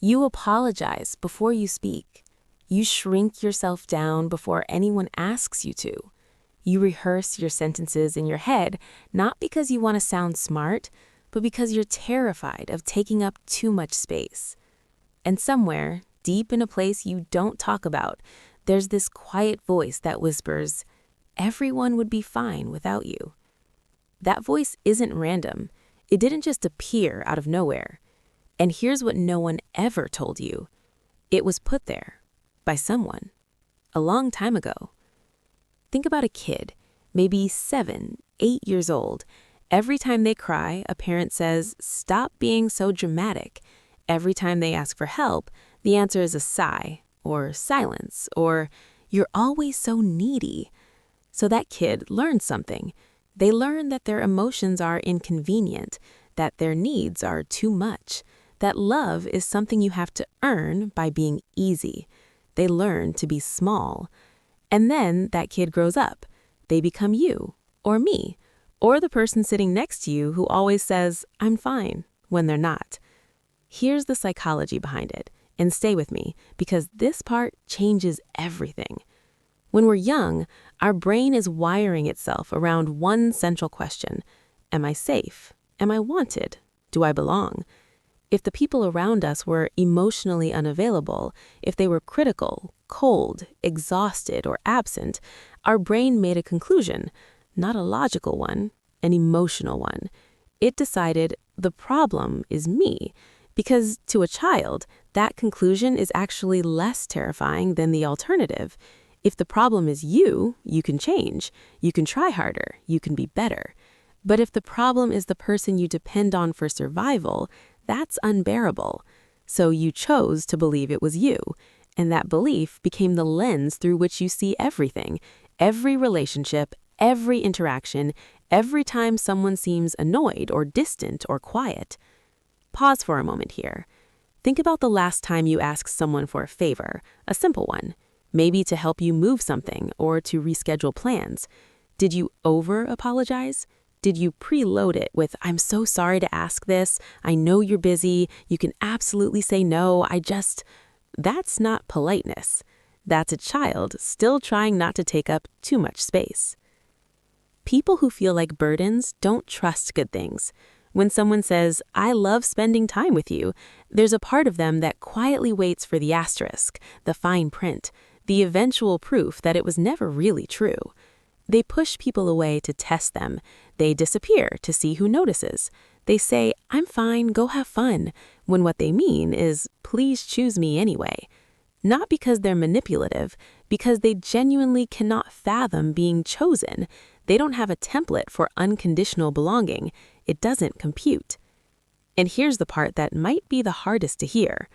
You apologize before you speak. You shrink yourself down before anyone asks you to. You rehearse your sentences in your head, not because you want to sound smart, but because you're terrified of taking up too much space. And somewhere, deep in a place you don't talk about, there's this quiet voice that whispers, "Everyone would be fine without you." That voice isn't random. It didn't just appear out of nowhere. And here's what no one ever told you. It was put there by someone a long time ago. Think about a kid, maybe 7, 8 years old. Every time they cry, a parent says, "Stop being so dramatic." Every time they ask for help, the answer is a sigh or silence or "You're always so needy." So that kid learns something. They learn that their emotions are inconvenient, that their needs are too much, that love is something you have to earn by being easy. They learn to be small. And then that kid grows up. They become you, or me, or the person sitting next to you who always says, "I'm fine," when they're not. Here's the psychology behind it, and stay with me, because this part changes everything. When we're young, our brain is wiring itself around one central question. Am I safe? Am I wanted? Do I belong? If the people around us were emotionally unavailable, if they were critical, cold, exhausted, or absent, our brain made a conclusion, not a logical one, an emotional one. It decided the problem is me, because to a child, that conclusion is actually less terrifying than the alternative. If the problem is you can change, you can try harder, you can be better. But if the problem is the person you depend on for survival, that's unbearable. So you chose to believe it was you, and that belief became the lens through which you see everything, every relationship, every interaction, every time someone seems annoyed or distant or quiet. Pause for a moment here. Think about the last time you asked someone for a favor, a simple one, maybe to help you move something or to reschedule plans. Did you over-apologize? Did you preload it with, "I'm so sorry to ask this. I know you're busy. You can absolutely say no. That's not politeness. That's a child still trying not to take up too much space. People who feel like burdens don't trust good things. When someone says, "I love spending time with you," there's a part of them that quietly waits for the asterisk, the fine print, the eventual proof that it was never really true. They push people away to test them. They disappear to see who notices. They say, "I'm fine, go have fun," when what they mean is, "Please choose me anyway." Not because they're manipulative, because they genuinely cannot fathom being chosen. They don't have a template for unconditional belonging. It doesn't compute. And here's the part that might be the hardest to hear.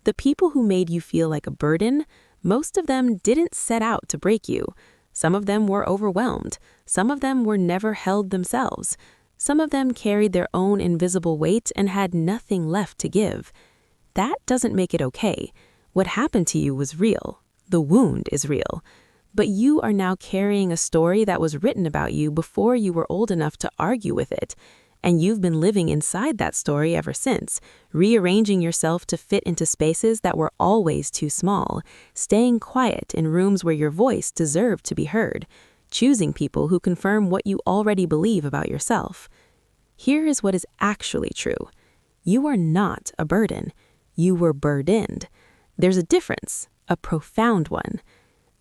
The people who made you feel like a burden, most of them didn't set out to break you. Some of them were overwhelmed. Some of them were never held themselves. Some of them carried their own invisible weight and had nothing left to give. That doesn't make it okay. What happened to you was real. The wound is real. But you are now carrying a story that was written about you before you were old enough to argue with it. And you've been living inside that story ever since, rearranging yourself to fit into spaces that were always too small, staying quiet in rooms where your voice deserved to be heard, choosing people who confirm what you already believe about yourself. Here is what is actually true. You are not a burden. You were burdened. There's a difference, a profound one.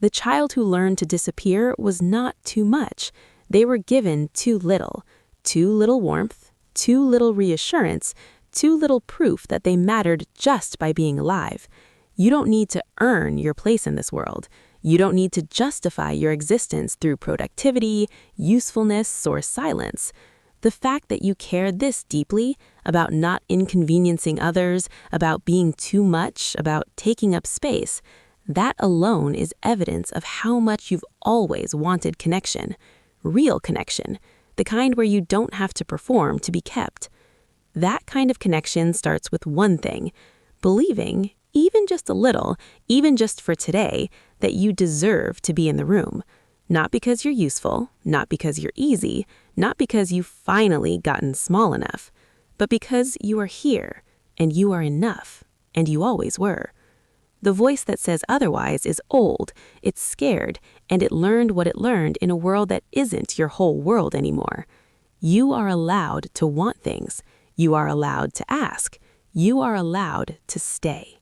The child who learned to disappear was not too much. They were given too little. Too little warmth, too little reassurance, too little proof that they mattered just by being alive. You don't need to earn your place in this world. You don't need to justify your existence through productivity, usefulness, or silence. The fact that you care this deeply about not inconveniencing others, about being too much, about taking up space, that alone is evidence of how much you've always wanted connection. Real connection. The kind where you don't have to perform to be kept. That kind of connection starts with one thing, believing, even just a little, even just for today, that you deserve to be in the room. Not because you're useful, not because you're easy, not because you've finally gotten small enough, but because you are here and you are enough. and you always were. The voice that says otherwise is old, it's scared, and it learned what it learned in a world that isn't your whole world anymore. You are allowed to want things. You are allowed to ask. You are allowed to stay.